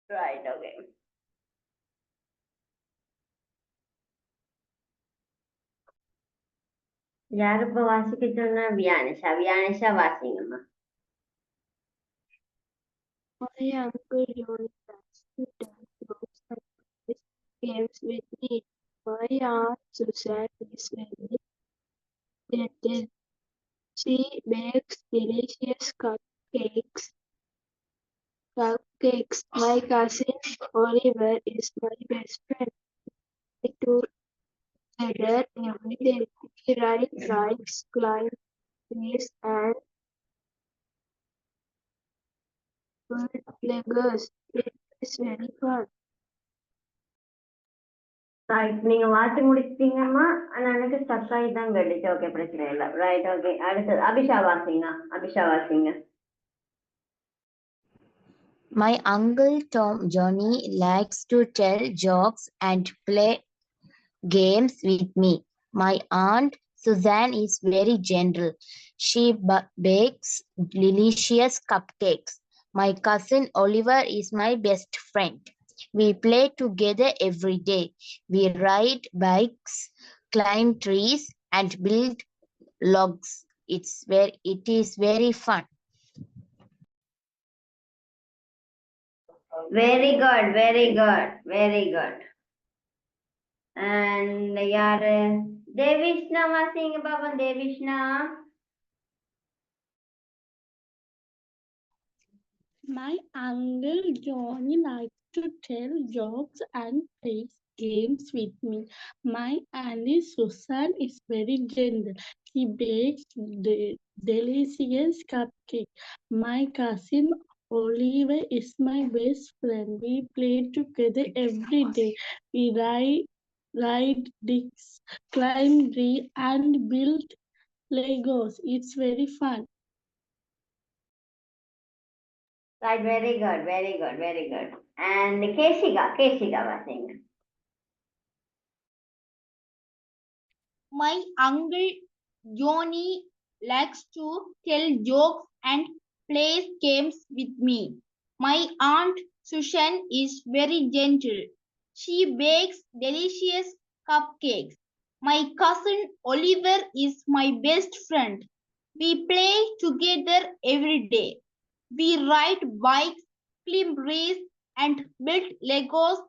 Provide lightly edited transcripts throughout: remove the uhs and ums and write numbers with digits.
Right, okay. யார் இப்ப வாசிக்க சொன்னா? வியானிஷா. வியானிஷா வாசிங்கம்மா. My uncle Johnny likes to tell jokes and play games with me. My aunt Susan is very gentle. She bakes delicious cupcakes. My cousin Oliver is my best friend. We do together every day. We ride bikes, climb trees, and build Legos. It is very fun. Right, நீங்க வாசி முடிச்சிட்டீங்கம்மா. ஆனா எனக்கு stuck ஆகி தான் கேட்டுச்சு. Okay, பிரச்சனை இல்லை. Right, okay. அடுத்தது அபிஷா வாசிங்க. அபிஷா வாசிங்க. My uncle Johnny likes to tell jokes and play games with me. My aunt Suzanne is very gentle. She bakes delicious cupcakes. My cousin Oliver is my best friend. We play together every day. We ride bikes, climb trees, and build logs. It is very fun. Very good, very good, very good. And யாரு? தேவிஷ்ணா வாசிங்க பாப்போம். தேவிஷ்ணா. My uncle Johnny likes to tell jokes and play games with me. My auntie Susan is very gentle. She bakes delicious cupcakes. My cousin Oliver is my best friend. We play together every day. We ride dicks, climb tree, and build Legos. It's very fun. Right, very good, very good, very good. And Keshika வாசிங்க. My uncle Johnny likes to tell jokes and play games with me. My aunt Susan is very gentle. She bakes delicious cupcakes. My cousin Oliver is my best friend. We play together every day. We ride bikes, climb trees, and build Legos.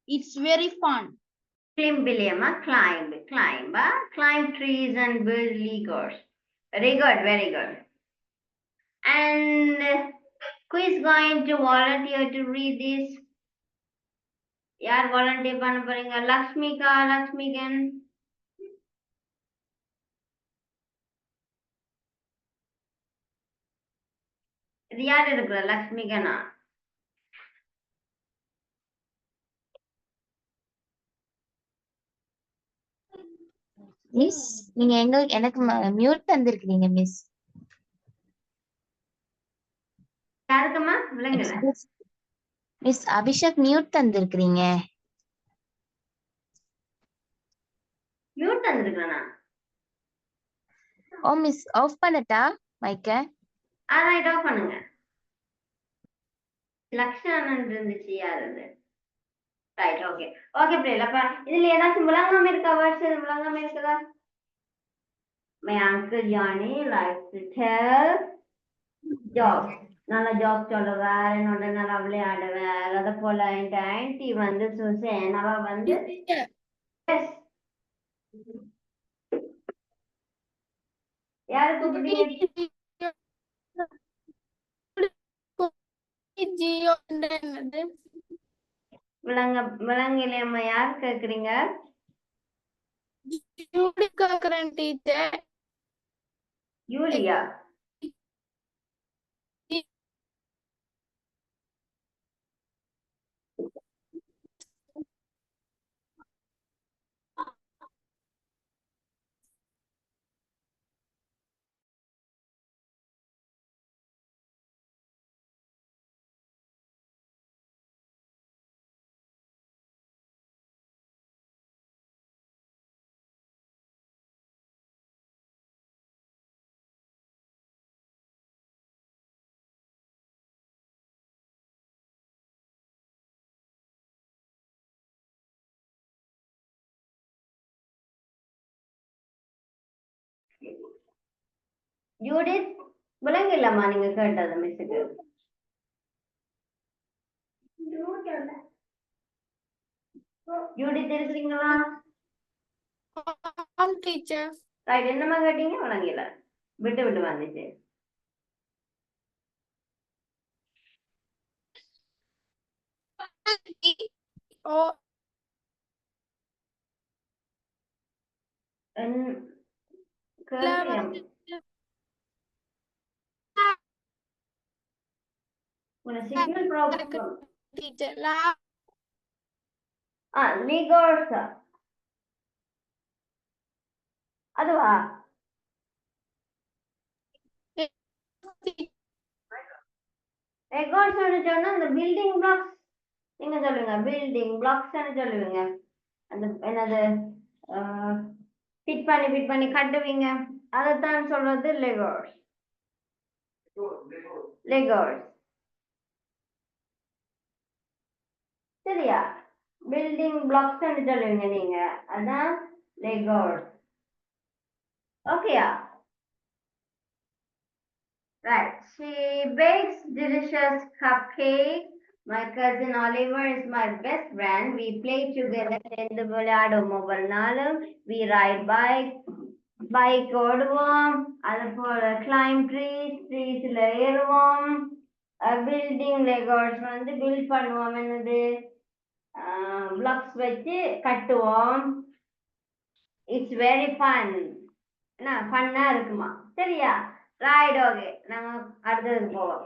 It's very fun. Climb இல்லையம்மா, climb trees and build Legos. Very good, very good. And who is going to volunteer to read this? யார் volunteer பண்ண போறீங்க? லக்ஷ்மிகன். இது யார் இருக்கிற? லக்ஷ்மிகனா? Miss, நீங்க எனக்கு mute தந்திருக்கீங்க miss. யாருக்குமா? விளங்கல. மிஸ் அபிஷேக் மியூட் தந்திருக்கீங்க. மியூட் தந்திருக்கேனா? ஓ மிஸ், ஆஃப் பண்ணட்டா மைக்க? ரைட், ஆஃப் பண்ணுங்க. லக்ஷணன் இருந்துச்சு, யார் அது? Right, okay. ஓகே பிள்ளைல, அப்ப இதுல ஏதாச்சும் விளங்காம இருக்கா? வேர்ட்ஸ் எதுவும் விளங்காம இருக்குதா? My uncle Johnny likes to tell jokes. நல்ல ஜோக் சொல்லுவார், என்னோட நல்லா விளையாடுவார். அத போல என் ஆன்டி வந்து சுசேன், அவ வந்து யாரு கூப்பிடுறீங்க? விளங்கலையம்மா, யார் கேக்குறீங்க? யூலியா? ஜூடித் விளங்கில்லம்மா நீங்க கேட்டது மிஸ்ஸுக்கு. ஜூடித் இருக்கிறீங்களா? teacher. ரைட், என்னம்மா கேட்டீங்க? விளங்கில, விட்டு விட்டு வந்துச்சு. Oh, கேட்கலையா? உன சிக்னல் ப்ராப்ளம். teacher. லிகோர்ஸா? அதுவா? ரெக்கார்ட்ஸ் சொன்னா அந்த பில்டிங் பிளாக்ஸ் நீங்க சொல்லுங்க. பில்டிங் பிளாக்ஸ் சொல்லுவீங்க. அந்த என்னது ஃபிட் பண்ணி கட்டுவீங்க, அதைத்தான் சொல்றது லெகோர்ஸ். லெகோர்ஸ் சரியா? பில்டிங் பிளாக்ஸ் சொல்லுவீங்க நீங்க, அதான் லெகோர்ஸ். ஓகேயா? Right. She bakes delicious cupcakes. My cousin Oliver is my best friend. We play together in the விளையாடுவோம் ஒவ்வொரு நாளும். We ride bike ஓடுவோம். அது போல climb treesல ஏறுவோம். Building Legos வந்து build பண்ணுவோம். என்னது blocks வச்சு கட்டுவோம். It's very fun. என்ன ஃபன்னா இருக்குமா? சரியா? Right, okay. நாங்க அடுத்ததுக்கு போவோம்.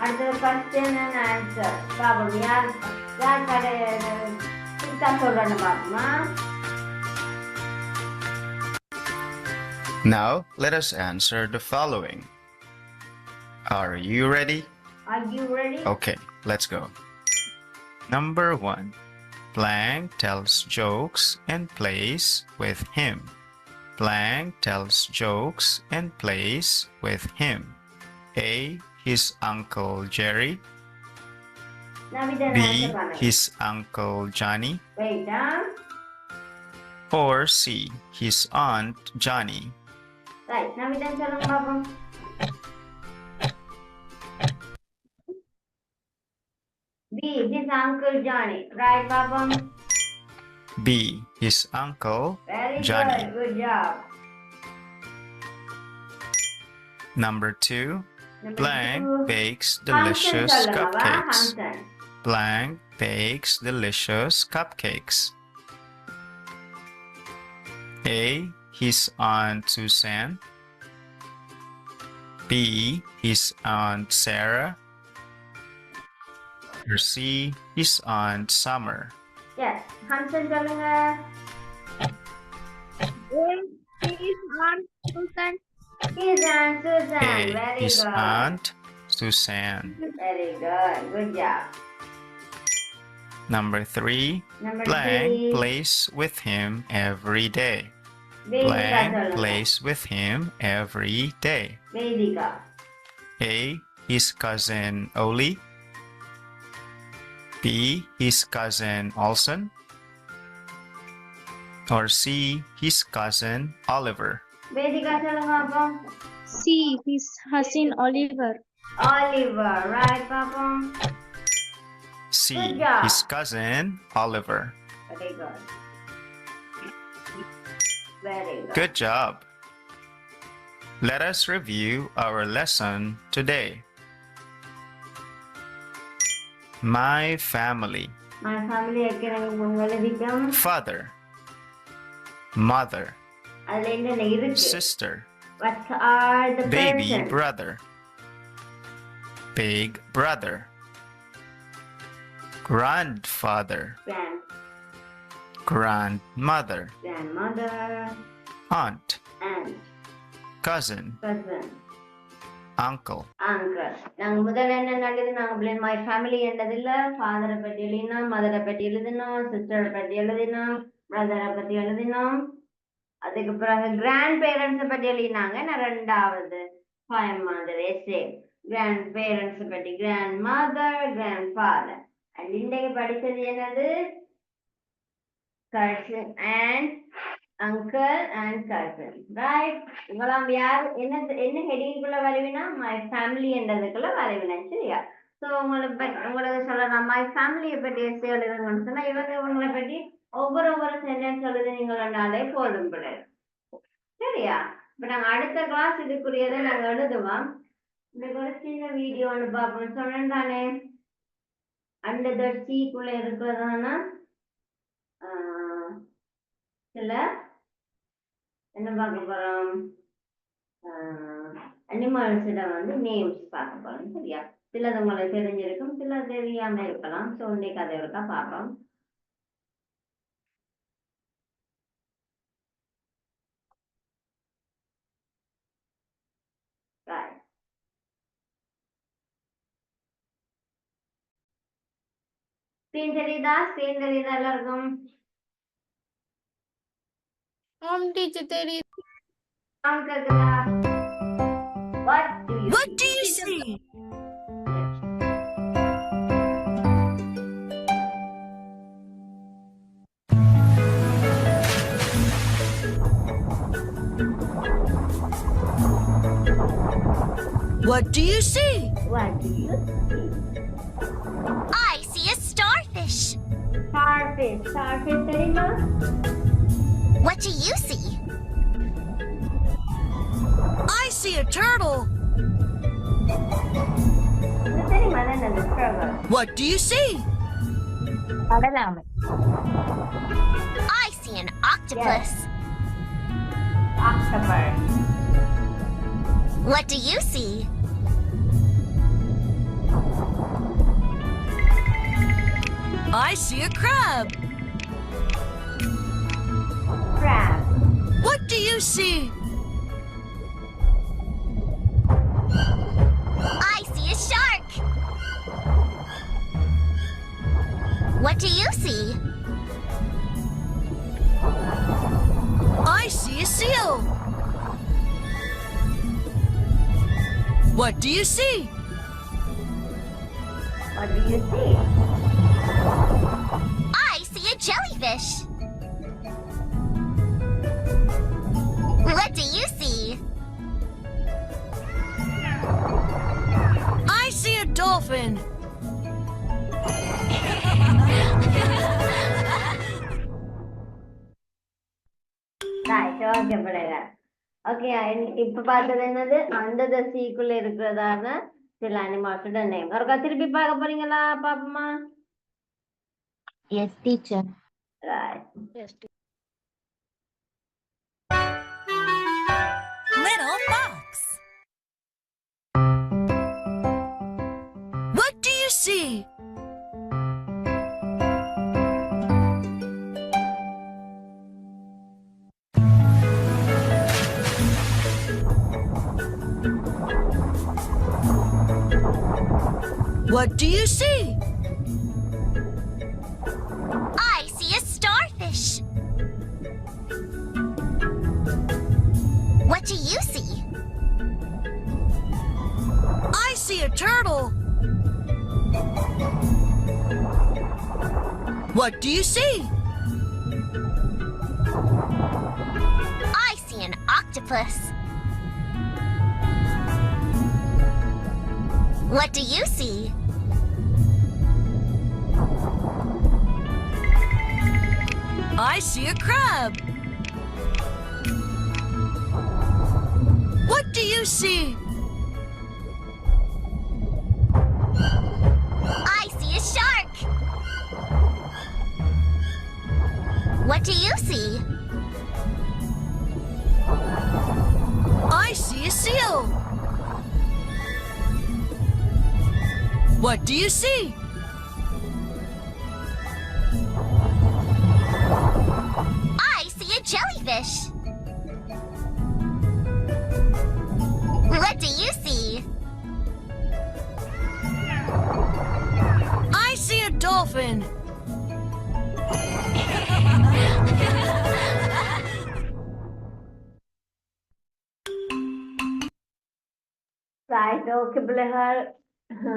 அடுத்தது क्वेश्चन அண்ட் ஆன்சர் பாப்போம். யார் சொல்றேன்னு பாப்போமா? Now let us answer the following. Are you ready? Are you ready? Okay, let's go. Number 1. Blank tells jokes and plays with him. Blank tells jokes and plays with him. A. His Uncle Jerry. B. His Uncle Johnny. Wait, Or C. His Aunt Johnny. right. Navidan சொல்லுங்க பாப்போம். B. His Uncle Johnny. Right, பாப்போம். B. His Uncle Very Johnny. Good job. Number 2. Number Blank 2. bakes delicious Hansen சொல்லவா? cupcakes. Hansen. Blank bakes delicious cupcakes. A. His Aunt Suzanne. B. His Aunt Sarah. Or C. His Aunt Summer. Yes, Hansen சொல்லுங்க. His Aunt Susan. His Aunt Susan. A. Very His good. Aunt Suzanne. Very good. Good job. Number 3. Number Blank 3. plays with him every day. Vedika Blank சொல்லுங்க. plays with him every day. Vedika. A. His cousin Oli. B. His cousin Olson. Or C. His cousin Oliver. Vedika சொல்லுங்க பாப்போம். C. His cousin Oliver. Oliver. Right, பாப்போம். C. Good job. His cousin Oliver. Very good. Very good. Good job. Let us review our lesson today. My family. My family எக்கறங்க உங்களுதிகம். Father. Mother. அதுல என்ன இருக்கு? Sister. What are the Baby person? brother. Big brother. Grandfather. Grandmother. Grandmother. Aunt. Aunt. Cousin. Cousin. Uncle. Uncle. நாங்க முதல்ல என்ன நடக்குது? நாங்க my family என்றதில்ல ஃபாதரை பற்றி எழுதினோம், மதரை பற்றி எழுதினோம், சிஸ்டரை பற்றி எழுதினோம், பிரதரை பற்றி எழுதினோம். அதுக்கு பிறகு கிராண்ட் பேரண்ட்ஸை பற்றி எழுதினாங்க. நான் ரெண்டாவது poem மாதிரி essay. கிராண்ட் பேரண்ட்ஸை பற்றி grandmother, grandfather. And இன்றைக்கு படித்தது என்னது? cousin and uncle and cousin. Right? உங்களாம் யார் என்ன ஹெடிங்குள்ள வருவினா my family என்றதுக்குள்ள வருவினா சரியா? ஸோ உங்களுக்கு சொல்லலாம் my ஃபேமிலியை பற்றி எஸ்ஸே எழுதுங்கன்னு சொன்னா இவங்களை பற்றி ஒவ்வொரு சென்டென்ஸ் எழுதுனீங்கன்னாலே போதும் பிள்ளைகள். சரியா? இப்ப நாங்க அடுத்த கிளாஸ் இதுக்குரியதை நாங்க எழுதுவோம். இந்த ஒரு சின்ன வீடியோ ஒன்று பார்ப்போம். சொன்னேன் தானே அண்டர் த சீக்குள்ள இருக்கிறதானா சில என்ன பார்க்க போறோம், அனிமல்ஸிட நேம்ஸ் பார்க்க போறோம். சரியா? சிலது உங்களுக்கு தெரிஞ்சிருக்கும், சில தெரியாம இருக்கலாம். ஸோ இன்னைக்கு அதை இருக்கா பார்ப்போம். ஸ்க்ரீன் தெரியுதா எல்லாருக்கும்? teacher தெரியுது. கேக்குதா? What do you see? What do you see? What do you see? I see a starfish. Starfish தெரியுமா? What do you see? I see a turtle. இது தெரியுமா? என்னது turtle? What do you see? கடலாமை. I see an octopus. Octopus. What do you see? I see a crab. Crab. What do you see? I see a shark. What do you see? I see a seal. What do you see? What do you see? I see a jellyfish. What do you see? I see a dolphin. Right, okay பிள்ளைகள். Okay, இப்ப பார்த்தது என்னது under the seaக்குள்ள இருக்கிறதான சில அனிமல்ஸோட name. ஒருக்கா திருப்பி பார்க்க போறீங்களா பாப்போமா? Yes, teacher. Right. Little fox. What do you see? What do you see? I see a starfish. What do you see? I see a turtle. What do you see? I see an octopus. What do you see? I see a crab. What do you see? I see a shark. What do you see? I see a seal. What do you see? I see a jellyfish. What do you see? I see a dolphin. Right, okay பிள்ளைகள்.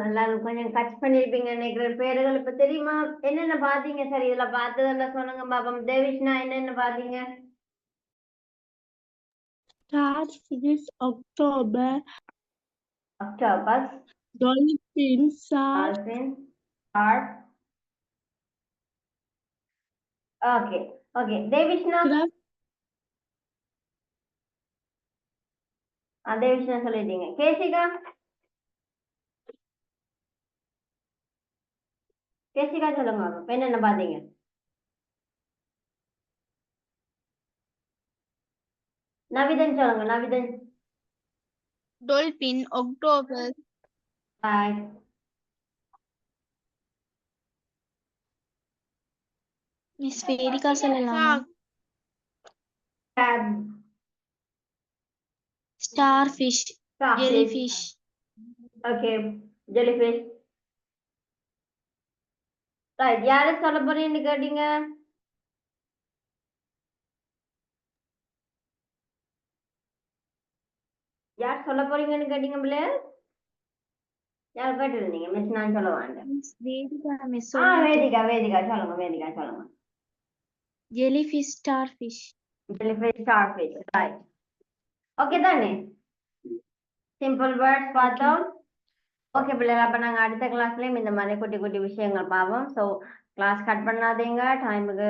எல்லாரும் கொஞ்சம் கட்ச் பண்ணிருப்பீங்க நினைக்கிற பேர்கள் இப்ப தெரியுமா? என்னென்ன பாத்தீங்க? சரி, இதுல பார்த்ததெல்லாம் சொல்லுங்க பாப்போம். தேவிஷ்னா என்னென்ன பாத்தீங்க? Starfish, October, Octopus, dolphin, shark, dolphin, shark. Okay, okay. Devishna. crab, Devishna சொல்லிட்டீங்க. கேசிகா. கேசிகா சொல்லுங்க. என்னென்ன பாத்தீங்க? நவிதன் சொல்லுங்க. நவிதன். dolphin, octopus, Bye. Miss Vedika சொல்லலாமா? shark, Crab. Starfish, Starfish. jellyfish, Okay. Jellyfish. Right. யாரு சொல்ல போறீங்கன்னு கேட்டீங்க? யார் சொல்ல போறீங்கன்னு கேட்டீங்க பிள்ளை? யார் கேட்டிருந்தீங்க? மிஸ் நான் சொல்ல வேண்டாம். Miss Vedika, Miss Vedika Vedika சொல்லுங்க. வேதிகா சொல்லுங்க. jellyfish, starfish. Jellyfish, starfish. Right. Okay தானே? சிம்பிள் வேர்ட்ஸ் பார்த்தோம். ஓகே பிள்ளைகள், அப்ப நாங்க அடுத்த கிளாஸ்லயும் இந்த மாதிரி குட்டி குட்டி விஷயங்கள் பார்ப்போம். ஸோ கிளாஸ் கட் பண்ணாதீங்க, டைமுக்கு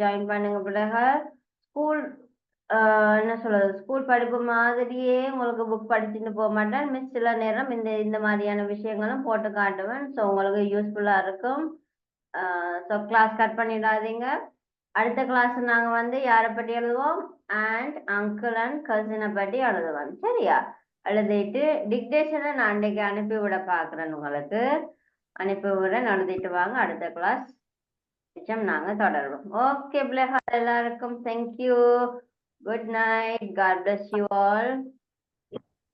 ஜாயின் பண்ணுங்க பிள்ளைகள். ஸ்கூல் என்ன சொல்றது, ஸ்கூல் படிப்பு மாதிரியே உங்களுக்கு புக் படிச்சுட்டு போக மாட்டேன். மிஸ் சில நேரம் இந்த மாதிரியான விஷயங்களும் போட்டு காட்டுவேன். ஸோ உங்களுக்கு யூஸ்ஃபுல்லா இருக்கும். ஸோ கிளாஸ் கட் பண்ணிடாதீங்க. அடுத்த கிளாஸ் நாங்க வந்து யாரை பற்றி எழுதுவோம்? அண்ட் அங்கிள் அண்ட் கசினை பற்றி எழுதுவோம். சரியா? எழுதிட்டு டிக்டேஷனை நான் அன்றைக்கு அனுப்பி விட பாக்குறேன். உங்களுக்கு அனுப்பி விடுறேன், எழுதிட்டு வாங்க. அடுத்த கிளாஸ் நாங்க தொடருவோம். ஓகே பிள்ளைகள், எல்லாருக்கும் thank you. Good night. God bless you all.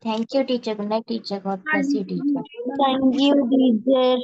Thank you, teacher. Good night, teacher. God bless you, teacher. thank you, teacher.